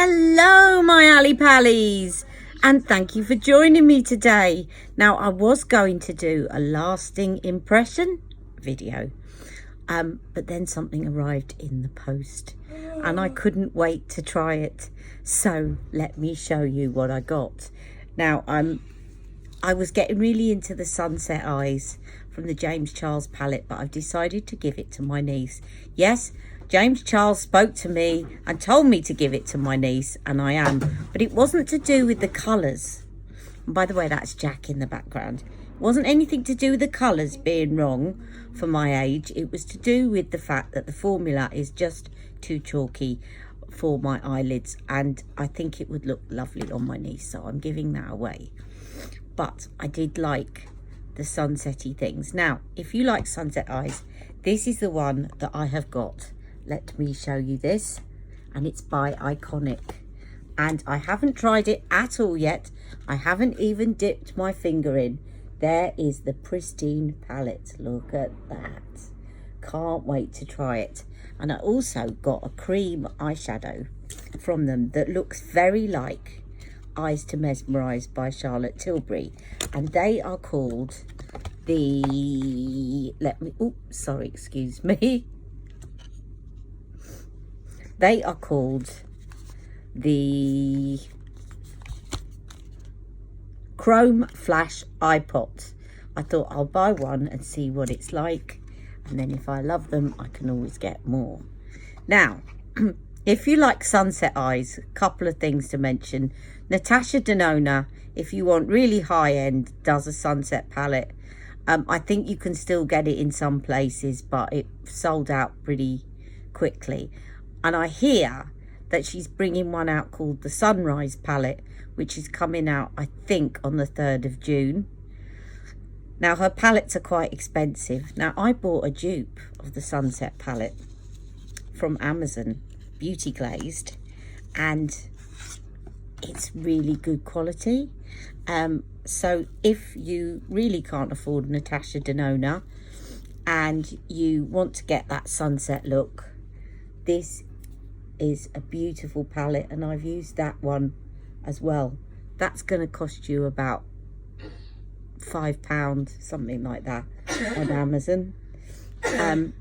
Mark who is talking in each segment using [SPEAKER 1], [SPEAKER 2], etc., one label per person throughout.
[SPEAKER 1] Hello my Ali Pallies, and thank you for joining me today. Now I was going to do a lasting impression video, but then something arrived in the post and I couldn't wait to try it. So let me show you what I got. Now I was getting really into the Sunset Eyes from the James Charles palette, but I've decided to give it to my niece. Yes, James Charles spoke to me and told me to give it to my niece, and I am. But it wasn't to do with the colours. And by the way, that's Jack in the background. It wasn't anything to do with the colours being wrong for my age. It was to do with the fact that the formula is just too chalky for my eyelids, and I think it would look lovely on my niece, so I'm giving that away. But I did like the sunsetty things. Now, if you like sunset eyes, this is the one that I have got. Let me show you this, and it's by Iconic, and I haven't tried it at all yet. I haven't even dipped my finger in. There is the pristine palette. Look at that. Can't wait to try it. And I also got a cream eyeshadow from them that looks very like Eyes to Mesmerise by Charlotte Tilbury, and they are called the excuse me, they are called the Chrome Flash Eye Pot. I thought I'll buy one and see what it's like, and then if I love them I can always get more. Now if you like sunset eyes, a couple of things to mention. Natasha Denona, if you want really high end, does a sunset palette. I think you can still get it in some places, but it sold out pretty quickly. And I hear that she's bringing one out called the Sunrise palette, which is coming out, I think, on the 3rd of June. Now, her palettes are quite expensive. Now, I bought a dupe of the Sunset palette from Amazon, beauty glazed, and it's really good quality. So if you really can't afford Natasha Denona and you want to get that sunset look, this is a beautiful palette, and I've used that one as well. That's going to cost you about £5, something like that, on Amazon. And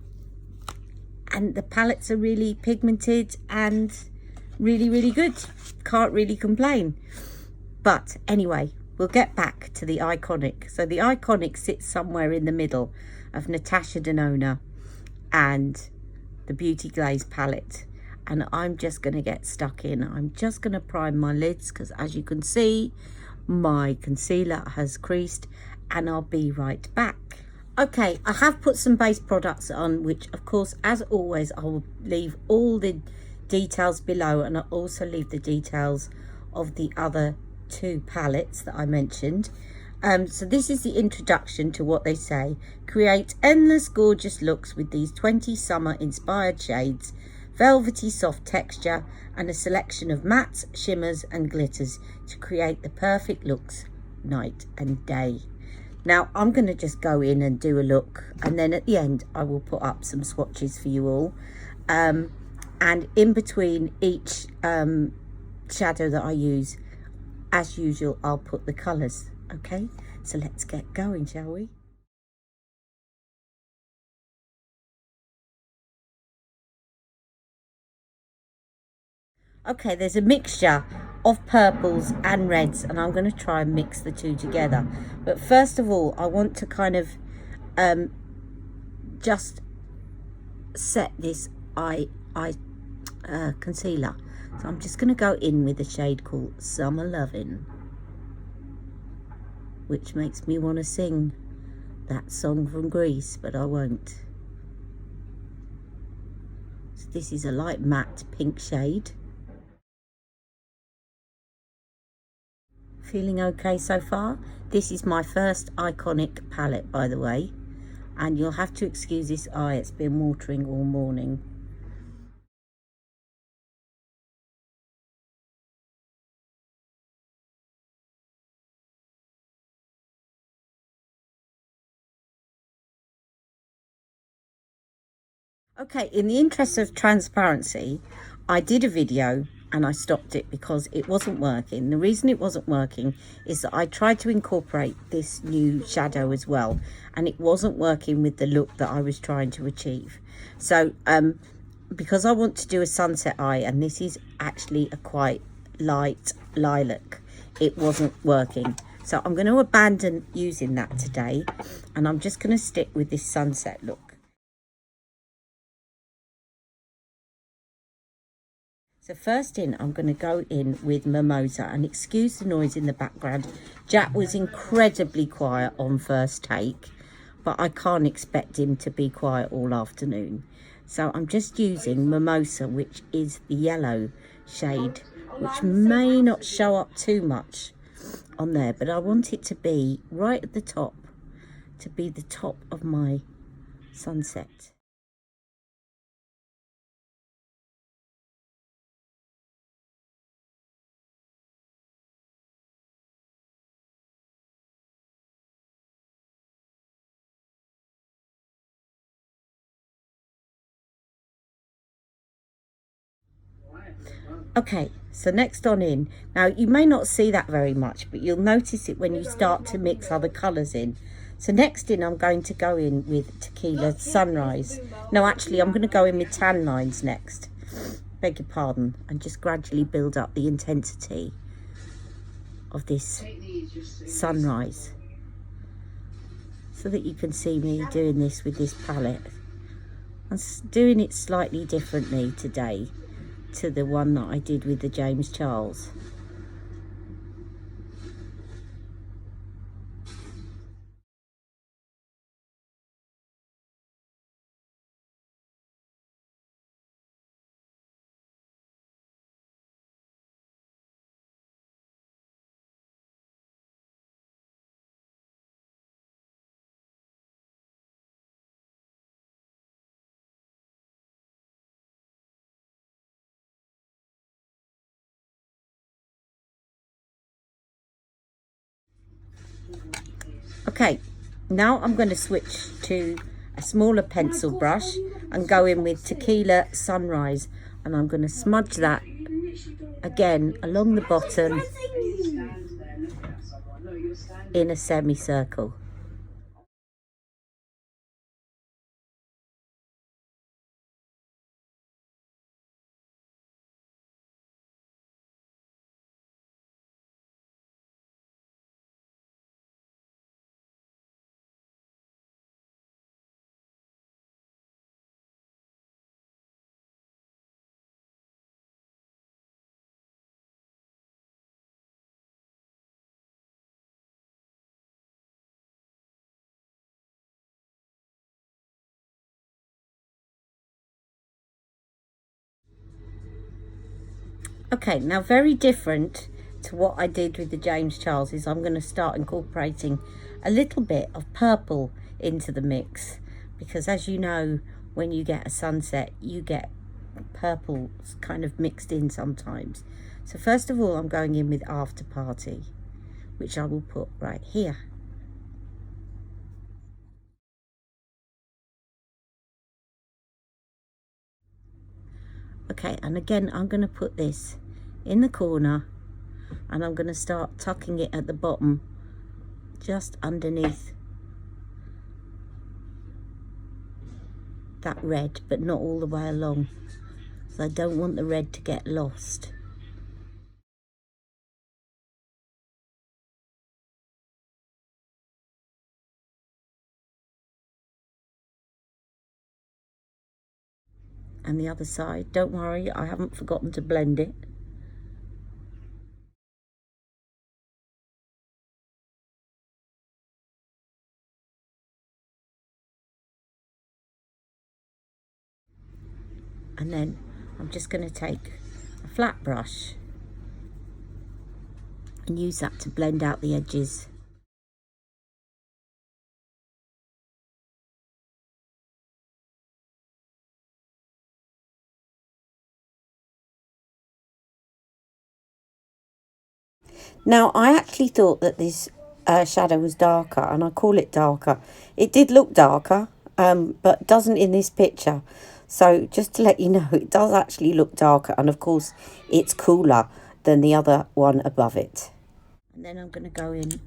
[SPEAKER 1] the palettes are really pigmented and really good. Can't really complain. But anyway, we'll get back to the Iconic. So the Iconic sits somewhere in the middle of Natasha Denona and the Beauty Glaze palette, and I'm just going to get stuck in. I'm just going to prime my lids because, as you can see, my concealer has creased, and I'll be right back. Okay, I have put some base products on, which of course, as always, I will leave all the details below, and I'll also leave the details of the other two palettes that I mentioned. So this is the introduction to what they say. Create endless gorgeous looks with these 20 summer inspired shades, velvety soft texture, and a selection of mattes, shimmers and glitters to create the perfect looks night and day. Now I'm going to just go in and do a look, and then at the end I will put up some swatches for you all, and in between each shadow that I use, as usual, I'll put the colours. Okay, so let's get going, shall we? Okay, there's a mixture of purples and reds, and I'm going to try and mix the two together. But first of all, I want to kind of just set this eye concealer. So I'm just going to go in with a shade called Summer Lovin', which makes me want to sing that song from Greece, but I won't. So this is a light matte pink shade. Feeling okay so far? This is my first Iconic palette, by the way, and you'll have to excuse this eye, it's been watering all morning. Okay, in the interest of transparency, I did a video and I stopped it because it wasn't working. The reason it wasn't working is that I tried to incorporate this new shadow as well, and it wasn't working with the look that I was trying to achieve. So because I want to do a sunset eye, and this is actually a quite light lilac, it wasn't working. So I'm going to abandon using that today, and I'm just going to stick with this sunset look. So first in, I'm going to go in with Mimosa, and excuse the noise in the background. Jack was incredibly quiet on first take, but I can't expect him to be quiet all afternoon. So I'm just using Mimosa, which is the yellow shade, which may not show up too much on there, but I want it to be right at the top, to be the top of my sunset. Okay, so next on in. Now you may not see that very much, but you'll notice it when you start to mix other colours in. So next in, I'm going to go in with Tequila Sunrise. No, actually I'm going to go in with Tan Lines next. Beg your pardon. And just gradually build up the intensity of this sunrise, so that you can see me doing this with this palette. I'm doing it slightly differently today to the one that I did with the James Charles. Okay, now I'm going to switch to a smaller pencil brush and go in with Tequila Sunrise, and I'm going to smudge that again along the bottom in a semicircle. Okay, now very different to what I did with the James Charles is I'm going to start incorporating a little bit of purple into the mix, because as you know, when you get a sunset, you get purple kind of mixed in sometimes. So first of all, I'm going in with After Party, which I will put right here. Okay, and again, I'm going to put this in the corner, and I'm going to start tucking it at the bottom, just underneath that red, but not all the way along, so I don't want the red to get lost. And the other side, don't worry, I haven't forgotten to blend it. And then I'm just going to take a flat brush and use that to blend out the edges. Now, I actually thought that this shadow was darker, and I call it darker. It did look darker, but doesn't in this picture. So just to let you know, it does actually look darker, and of course it's cooler than the other one above it. And then I'm going to go in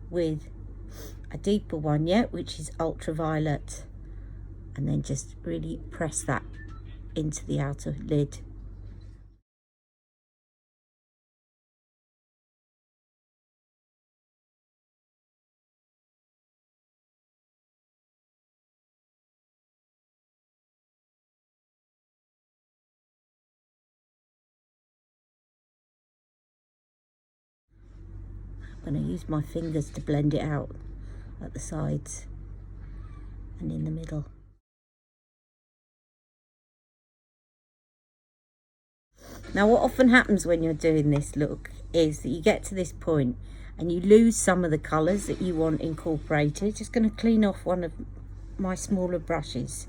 [SPEAKER 1] with a deeper one yet, which is ultraviolet, and then just really press that into the outer lid. I'm going to use my fingers to blend it out at the sides and in the middle. Now what often happens when you're doing this look is that you get to this point and you lose some of the colours that you want incorporated. Just going to clean off one of my smaller brushes,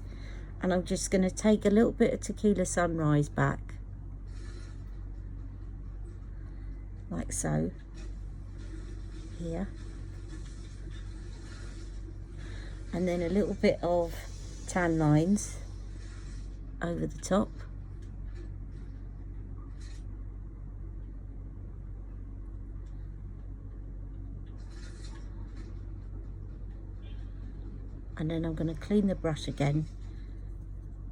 [SPEAKER 1] and I'm just going to take a little bit of Tequila Sunrise back, like so, here, and then a little bit of Tan Lines over the top. And then I'm going to clean the brush again,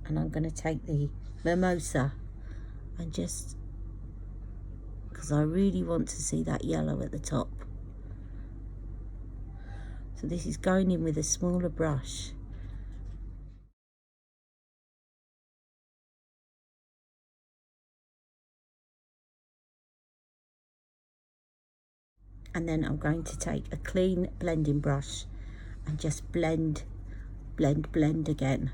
[SPEAKER 1] and I'm going to take the Mimosa and just, because I really want to see that yellow at the top. So this is going in with a smaller brush. And then I'm going to take a clean blending brush and just blend again.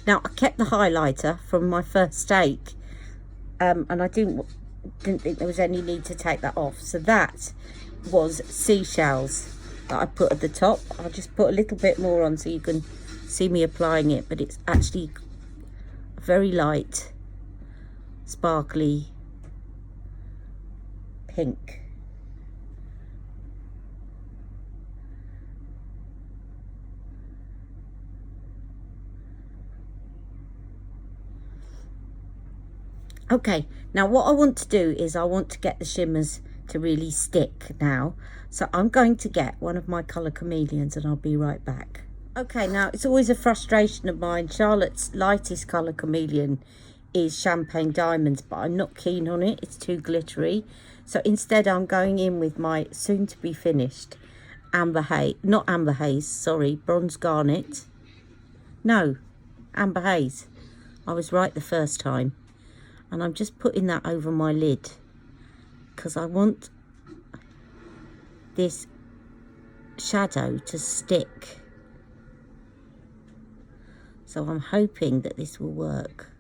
[SPEAKER 1] Now I kept the highlighter from my first take, and I didn't think there was any need to take that off. So that was seashells that I put at the top. I'll just put a little bit more on so you can see me applying it, but it's actually very light, sparkly pink. Okay, now what I want to do is I want to get the shimmers to really stick now. So I'm going to get one of my colour chameleons and I'll be right back. Okay, now it's always a frustration of mine. Charlotte's lightest colour chameleon is Champagne Diamonds, but I'm not keen on it. It's too glittery. So instead I'm going in with my soon to be finished Amber Haze, not Amber Haze, sorry, Bronze Garnet. No, Amber Haze. I was right the first time. And I'm just putting that over my lid because I want this shadow to stick. So I'm hoping that this will work.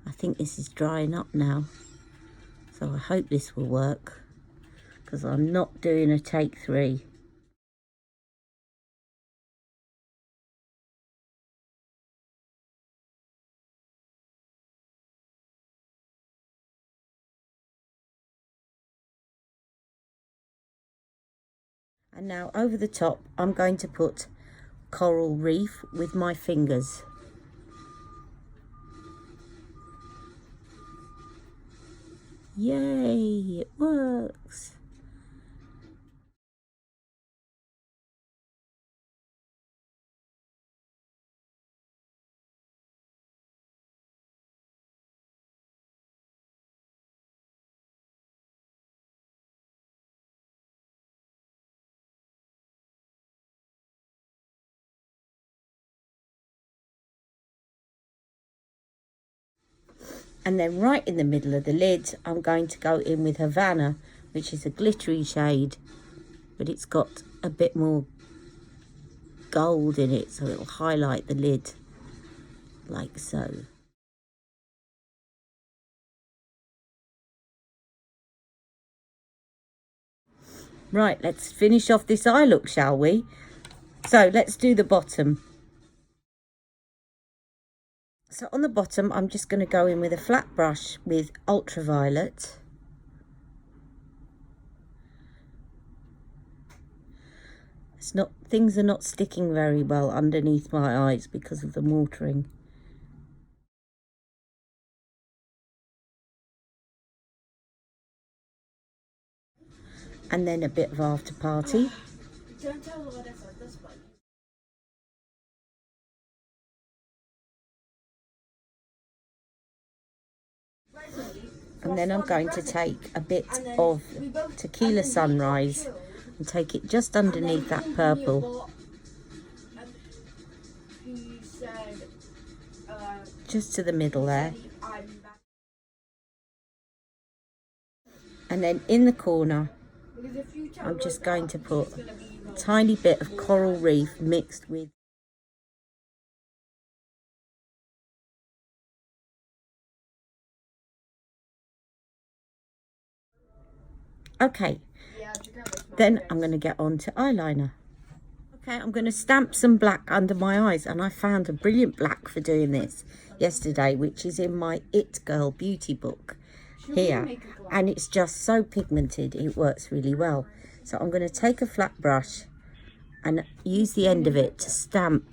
[SPEAKER 1] I think this is drying up now, so I hope this will work because I'm not doing a take 3. And now over the top, I'm going to put Coral Reef with my fingers. Yay, it works. And then right in the middle of the lid, I'm going to go in with Havana, which is a glittery shade, but it's got a bit more gold in it, so it'll highlight the lid like so. Right, let's finish off this eye look, shall we? So let's do the bottom. So on the bottom, I'm just going to go in with a flat brush with ultraviolet. Things are not sticking very well underneath my eyes because of the watering. And then a bit of after party. And then I'm going to take a bit of tequila sunrise and take it just underneath that purple. Just to the middle there. And then in the corner, I'm just going to put a tiny bit of coral reef mixed with okay, then I'm going to get on to eyeliner. Okay, I'm going to stamp some black under my eyes, and I found a brilliant black for doing this yesterday, which is in my It Girl beauty book here, and it's just so pigmented, it works really well. So I'm going to take a flat brush and use the end of it to stamp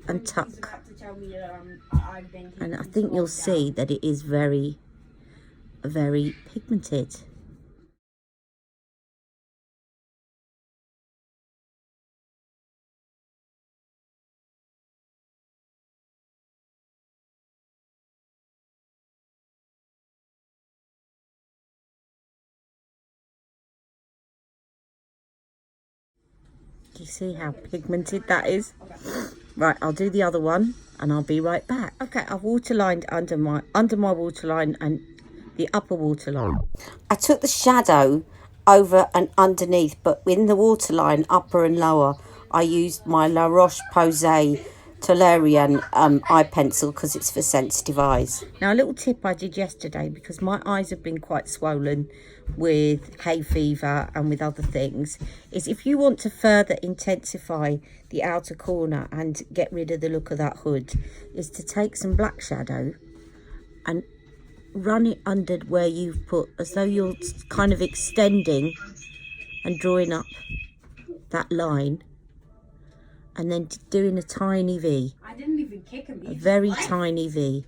[SPEAKER 1] and tuck, and I think you'll see that it is very pigmented. Do you see how pigmented that is? Right, I'll do the other one and I'll be right back. Okay, I've waterlined under my waterline and the upper waterline. I took the shadow over and underneath, but in the waterline, upper and lower, I used my La Roche-Posay Tolerian eye pencil because it's for sensitive eyes. Now, a little tip I did yesterday, because my eyes have been quite swollen with hay fever and with other things, is if you want to further intensify the outer corner and get rid of the look of that hood, is to take some black shadow and run it under where you've put, as though you're kind of extending and drawing up that line, and then doing a tiny V. I didn't even kick him. A very tiny V.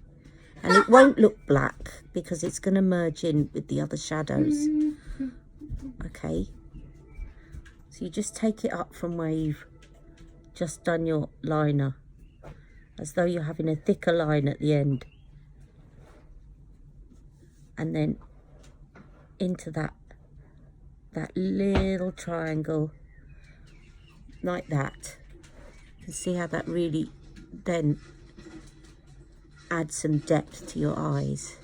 [SPEAKER 1] And it won't look black because it's going to merge in with the other shadows. Okay. So you just take it up from where you've just done your liner, as though you're having a thicker line at the end. And then into that little triangle, like that. You can see how that really then adds some depth to your eyes.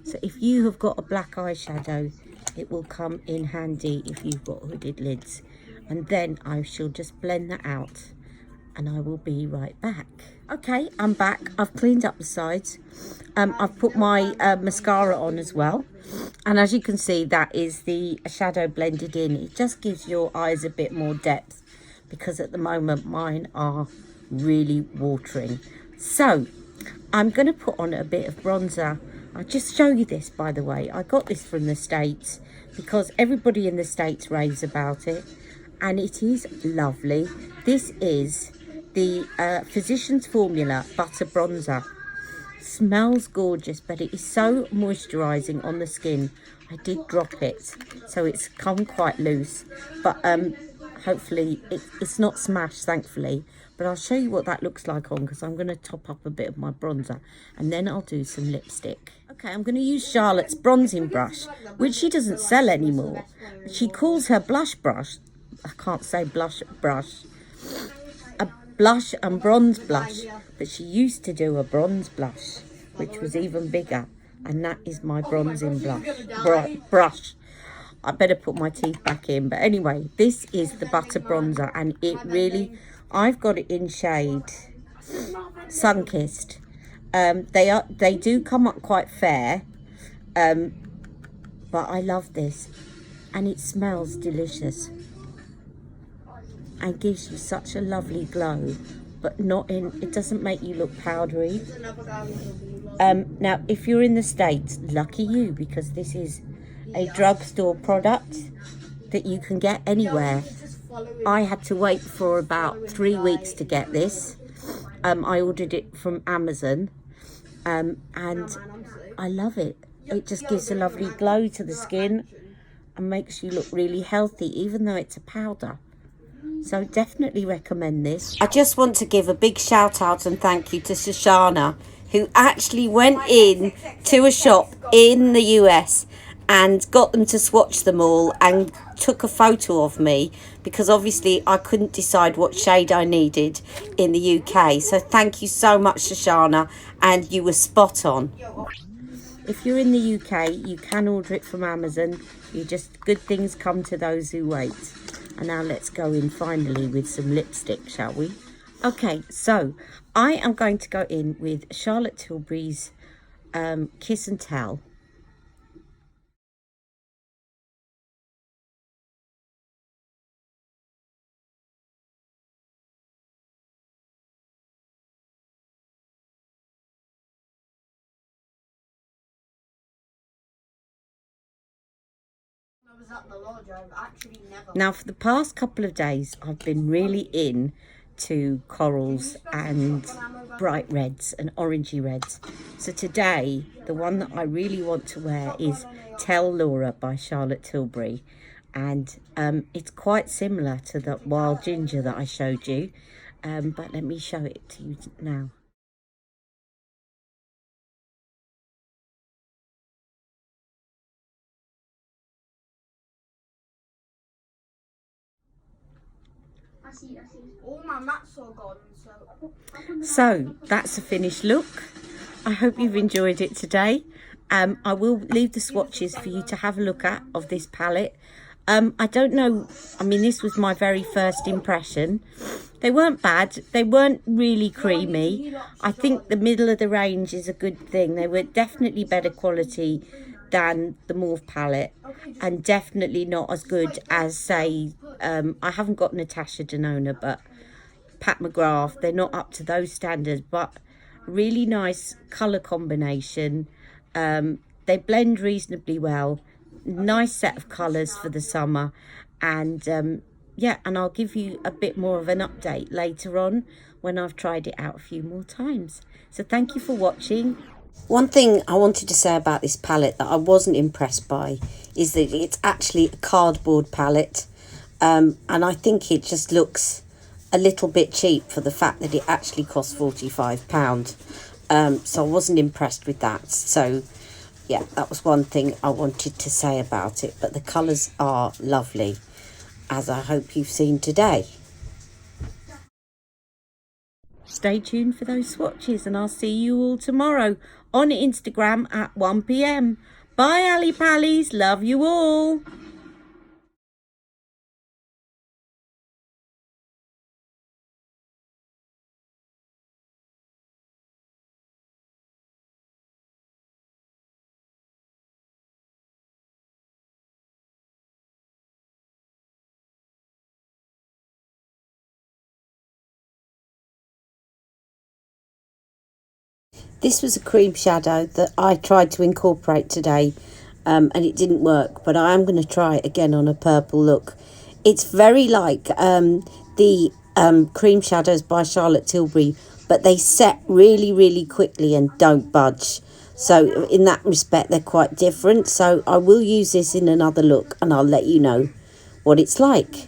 [SPEAKER 1] So if you have got a black eyeshadow, it will come in handy if you've got hooded lids. And then I shall just blend that out and I will be right back. Okay, I'm back. I've cleaned up the sides. I've put my mascara on as well. And as you can see, that is the shadow blended in. It just gives your eyes a bit more depth, because at the moment mine are really watering. So I'm going to put on a bit of bronzer. I'll just show you this, by the way. I got this from the States because everybody in the States raves about it, and it is lovely. This is the Physicians Formula Butter Bronzer. Smells gorgeous, but it is so moisturizing on the skin. I did drop it, so it's come quite loose, but hopefully it's not smashed, thankfully. But I'll show you what that looks like on, because I'm going to top up a bit of my bronzer and then I'll do some lipstick. Okay, I'm going to use Charlotte's bronzing brush, which she doesn't sell anymore. She calls her blush brush, I can't say blush brush, a blush and bronze blush, but she used to do a bronze blush, which was even bigger, and that is my bronzing brush. I better put my teeth back in. But anyway, this is the butter bronzer, and it really, I've got it in shade Sunkissed. They do come up quite fair, but I love this, and it smells delicious and gives you such a lovely glow, but not in, it doesn't make you look powdery. Now if you're in the States, lucky you, because this is a drugstore product that you can get anywhere. I had to wait for about 3 weeks to get this. I ordered it from Amazon, and I love it. It just gives a lovely glow to the skin and makes you look really healthy, even though it's a powder. So definitely recommend this. I just want to give a big shout out and thank you to Shoshana, who actually went in to a shop in the US and got them to swatch them all and took a photo of me, because obviously I couldn't decide what shade I needed in the UK. So thank you so much, Shoshana, and you were spot on. If you're in the UK, you can order it from Amazon. Good things come to those who wait. And now let's go in finally with some lipstick, shall we? Okay, so I am going to go in with Charlotte Tilbury's Kiss and Tell. Now for the past couple of days I've been really in to corals and bright reds and orangey reds. So today the one that I really want to wear is Tell Laura by Charlotte Tilbury, and it's quite similar to the Wild Ginger that I showed you, but let me show it to you now.
[SPEAKER 2] All my mats are gone,
[SPEAKER 1] so that's a finished look. I hope you've enjoyed it today. I will leave the swatches for you to have a look at of this palette. I don't know, I mean, this was my very first impression. They weren't bad, they weren't really creamy. I think the middle of the range is a good thing. They were definitely better quality than the Morphe palette, and definitely not as good as, say, I haven't got Natasha Denona, but Pat McGrath. They're not up to those standards, but really nice colour combination. They blend reasonably well. Nice set of colours for the summer, and yeah, and I'll give you a bit more of an update later on when I've tried it out a few more times. So thank you for watching. One thing I wanted to say about this palette that I wasn't impressed by is that it's actually a cardboard palette, and I think it just looks a little bit cheap for the fact that it actually costs £45. So I wasn't impressed with that. So yeah, that was one thing I wanted to say about it, but the colours are lovely, as I hope you've seen today. Stay tuned for those swatches, and I'll see you all tomorrow on Instagram at 1 PM. Bye, Ali Pallies. Love you all. This was a cream shadow that I tried to incorporate today, and it didn't work, but I am going to try it again on a purple look. It's very like the cream shadows by Charlotte Tilbury, but they set really, really quickly and don't budge. So in that respect, they're quite different. So I will use this in another look, and I'll let you know what it's like.